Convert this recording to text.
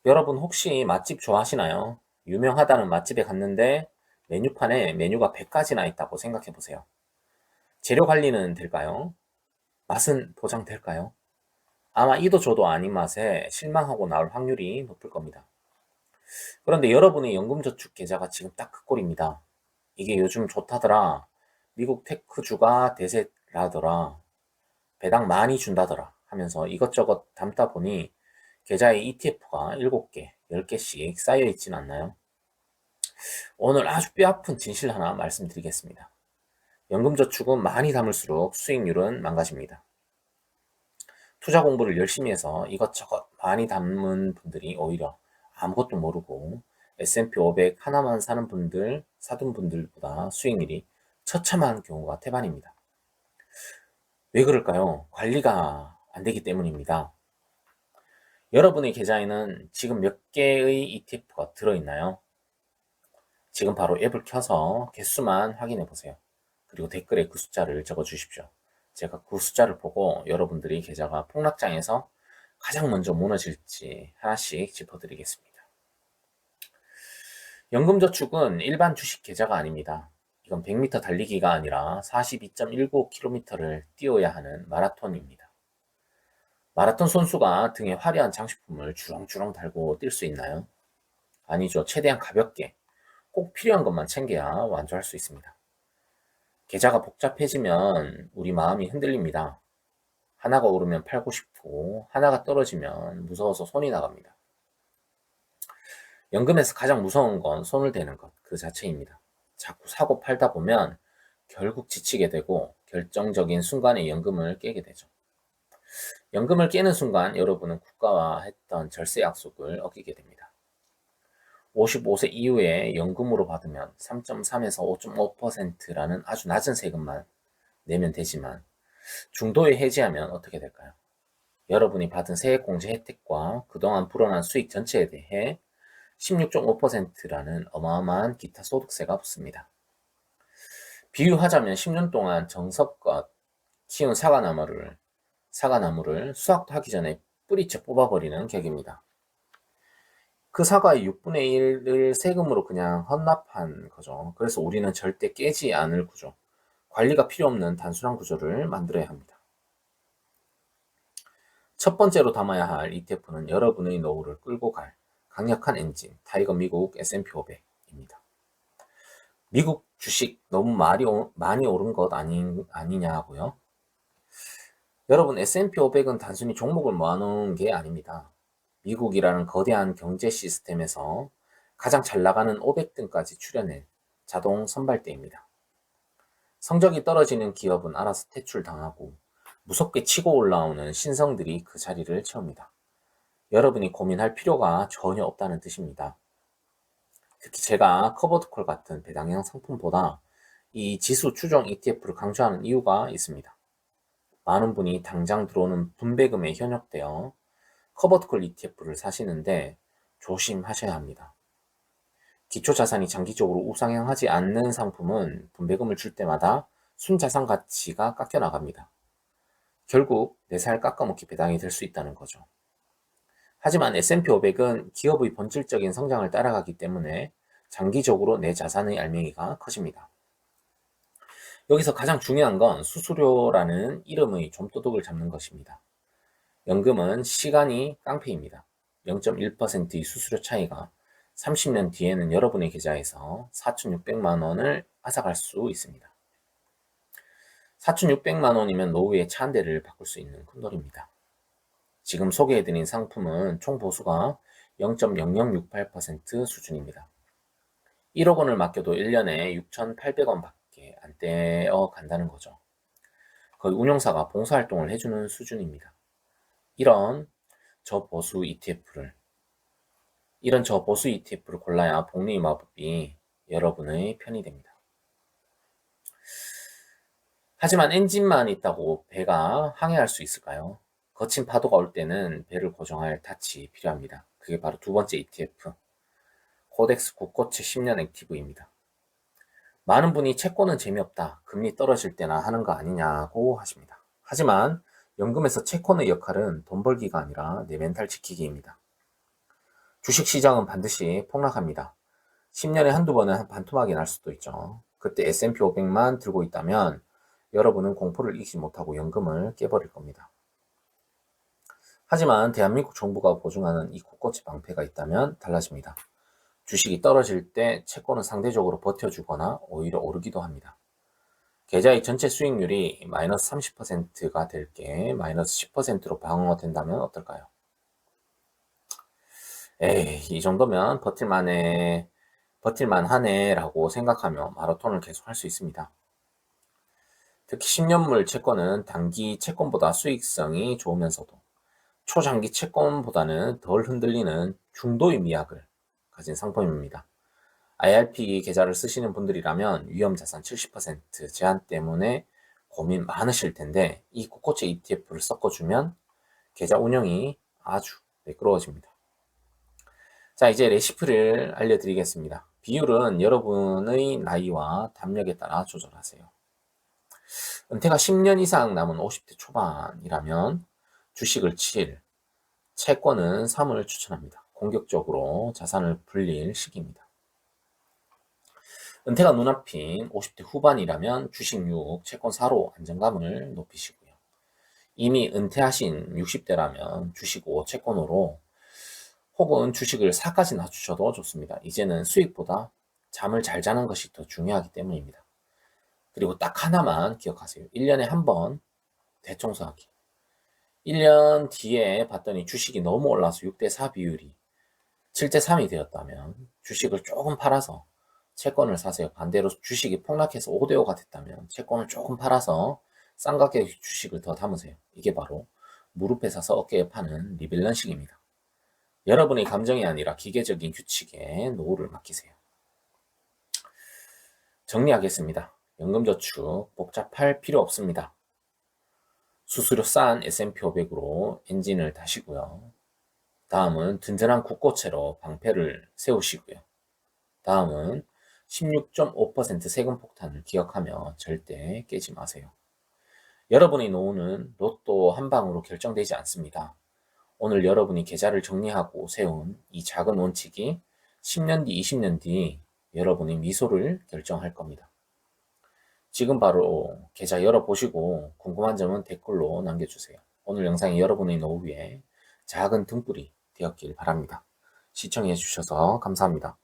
여러분 혹시 맛집 좋아하시나요? 유명하다는 맛집에 갔는데 메뉴판에 메뉴가 100가지나 있다고 생각해 보세요. 재료 관리는 될까요? 맛은 보장될까요? 아마 이도 저도 아닌 맛에 실망하고 나올 확률이 높을 겁니다. 그런데 여러분의 연금저축 계좌가 지금 딱 그 꼴입니다. 이게 요즘 좋다더라. 미국 테크주가 대세라더라. 배당 많이 준다더라 하면서 이것저것 담다 보니 계좌에 ETF가 7개, 10개씩 쌓여 있진 않나요? 오늘 아주 뼈아픈 진실 하나 말씀드리겠습니다. 연금저축은 많이 담을수록 수익률은 망가집니다. 투자 공부를 열심히 해서 이것저것 많이 담은 분들이 오히려 아무것도 모르고 S&P 500 하나만 사둔 분들보다 수익률이 처참한 경우가 태반입니다. 왜 그럴까요? 관리가 안 되기 때문입니다. 여러분의 계좌에는 지금 몇 개의 ETF가 들어있나요? 지금 바로 앱을 켜서 개수만 확인해 보세요. 그리고 댓글에 그 숫자를 적어 주십시오. 제가 그 숫자를 보고 여러분들이 계좌가 폭락장에서 가장 먼저 무너질지 하나씩 짚어드리겠습니다. 연금저축은 일반 주식 계좌가 아닙니다. 이건 100m 달리기가 아니라 42.19km를 뛰어야 하는 마라톤입니다. 마라톤 선수가 등에 화려한 장식품을 주렁주렁 달고 뛸 수 있나요? 아니죠. 최대한 가볍게 꼭 필요한 것만 챙겨야 완주할 수 있습니다. 계좌가 복잡해지면 우리 마음이 흔들립니다. 하나가 오르면 팔고 싶고 하나가 떨어지면 무서워서 손이 나갑니다. 연금에서 가장 무서운 건 손을 대는 것 그 자체입니다. 자꾸 사고 팔다 보면 결국 지치게 되고 결정적인 순간에 연금을 깨게 되죠. 연금을 깨는 순간 여러분은 국가와 했던 절세 약속을 어기게 됩니다. 55세 이후에 연금으로 받으면 3.3에서 5.5%라는 아주 낮은 세금만 내면 되지만 중도에 해지하면 어떻게 될까요? 여러분이 받은 세액공제 혜택과 그동안 불어난 수익 전체에 대해 16.5%라는 어마어마한 기타 소득세가 붙습니다. 비유하자면 10년 동안 정성껏 키운 사과나무를 수확도 하기 전에 뿌리째 뽑아버리는 격입니다. 그 사과의 6분의 1을 세금으로 그냥 헌납한 거죠. 그래서 우리는 절대 깨지 않을 구조, 관리가 필요 없는 단순한 구조를 만들어야 합니다. 첫 번째로 담아야 할 ETF는 여러분의 노후를 끌고 갈 강력한 엔진, 타이거 미국 S&P 500입니다. 미국 주식 너무 많이 오른 것 아니냐고요? 여러분, S&P 500은 단순히 종목을 모아놓은 게 아닙니다. 미국이라는 거대한 경제 시스템에서 가장 잘 나가는 500등까지 추려낸 자동 선발대입니다. 성적이 떨어지는 기업은 알아서 퇴출당하고 무섭게 치고 올라오는 신성들이 그 자리를 채웁니다. 여러분이 고민할 필요가 전혀 없다는 뜻입니다. 특히 제가 커버드콜 같은 배당형 상품보다 이 지수 추종 ETF를 강조하는 이유가 있습니다. 많은 분이 당장 들어오는 분배금에 현혹되어 커버드콜 ETF를 사시는데 조심하셔야 합니다. 기초자산이 장기적으로 우상향하지 않는 상품은 분배금을 줄 때마다 순자산 가치가 깎여 나갑니다. 결국 내 살 깎아먹기 배당이 될 수 있다는 거죠. 하지만 S&P 500은 기업의 본질적인 성장을 따라가기 때문에 장기적으로 내 자산의 알맹이가 커집니다. 여기서 가장 중요한 건 수수료라는 이름의 좀도둑을 잡는 것입니다. 연금은 시간이 깡패입니다. 0.1%의 수수료 차이가 30년 뒤에는 여러분의 계좌에서 4,600만 원을 앗아갈 수 있습니다. 4,600만 원이면 노후에 차 한 대를 바꿀 수 있는 큰돈입니다. 지금 소개해드린 상품은 총 보수가 0.0068% 수준입니다. 1억 원을 맡겨도 1년에 6,800원밖에 안 떼어 간다는 거죠. 거의 운용사가 봉사활동을 해주는 수준입니다. 이런 저보수 ETF를 골라야 복리의 마법이 여러분의 편이 됩니다. 하지만 엔진만 있다고 배가 항해할 수 있을까요? 거친 파도가 올 때는 배를 고정할 닻이 필요합니다. 그게 바로 두 번째 ETF, 코덱스 국고채 10년 액티브입니다. 많은 분이 채권은 재미없다, 금리 떨어질 때나 하는 거 아니냐고 하십니다. 하지만 연금에서 채권의 역할은 돈 벌기가 아니라 내 멘탈 지키기입니다. 주식시장은 반드시 폭락합니다. 10년에 한두 번은 반토막이 날 수도 있죠. 그때 S&P 500만 들고 있다면 여러분은 공포를 이기지 못하고 연금을 깨버릴 겁니다. 하지만 대한민국 정부가 보증하는 이 국고채 방패가 있다면 달라집니다. 주식이 떨어질 때 채권은 상대적으로 버텨주거나 오히려 오르기도 합니다. 계좌의 전체 수익률이 마이너스 30%가 될 게 마이너스 10%로 방어된다면 어떨까요? 에이, 이 정도면 버틸만하네 라고 생각하며 마라톤을 계속 할 수 있습니다. 특히 10년물 채권은 단기 채권보다 수익성이 좋으면서도 초장기 채권보다는 덜 흔들리는 중도의 미학을 가진 상품입니다. IRP 계좌를 쓰시는 분들이라면 위험자산 70% 제한 때문에 고민 많으실 텐데 이 국고채 ETF를 섞어주면 계좌 운영이 아주 매끄러워집니다. 자, 이제 레시피를 알려드리겠습니다. 비율은 여러분의 나이와 담력에 따라 조절하세요. 은퇴가 10년 이상 남은 50대 초반이라면 주식을 7, 채권은 3을 추천합니다. 공격적으로 자산을 불릴 시기입니다. 은퇴가 눈앞인 50대 후반이라면 주식 6, 채권 4로 안정감을 높이시고요. 이미 은퇴하신 60대라면 주식 5, 채권 5로 혹은 주식을 4까지 낮추셔도 좋습니다. 이제는 수익보다 잠을 잘 자는 것이 더 중요하기 때문입니다. 그리고 딱 하나만 기억하세요. 1년에 한 번 대청소하기. 1년 뒤에 봤더니 주식이 너무 올라서 6대 4 비율이 7대 3이 되었다면 주식을 조금 팔아서 채권을 사세요. 반대로 주식이 폭락해서 5대 5가 됐다면 채권을 조금 팔아서 싼 가격의 주식을 더 담으세요. 이게 바로 무릎에 사서 어깨에 파는 리밸런싱입니다. 여러분의 감정이 아니라 기계적인 규칙에 노후를 맡기세요. 정리하겠습니다. 연금저축 복잡할 필요 없습니다. 수수료 싼 S&P 500으로 엔진을 다시고요. 다음은 든든한 국고채로 방패를 세우시고요. 다음은 16.5% 세금 폭탄을 기억하며 절대 깨지 마세요. 여러분의 노후는 로또 한 방으로 결정되지 않습니다. 오늘 여러분이 계좌를 정리하고 세운 이 작은 원칙이 10년 뒤, 20년 뒤 여러분의 미소를 결정할 겁니다. 지금 바로 계좌 열어보시고 궁금한 점은 댓글로 남겨주세요. 오늘 영상이 여러분의 노후에 작은 등불이 되었길 바랍니다. 시청해 주셔서 감사합니다.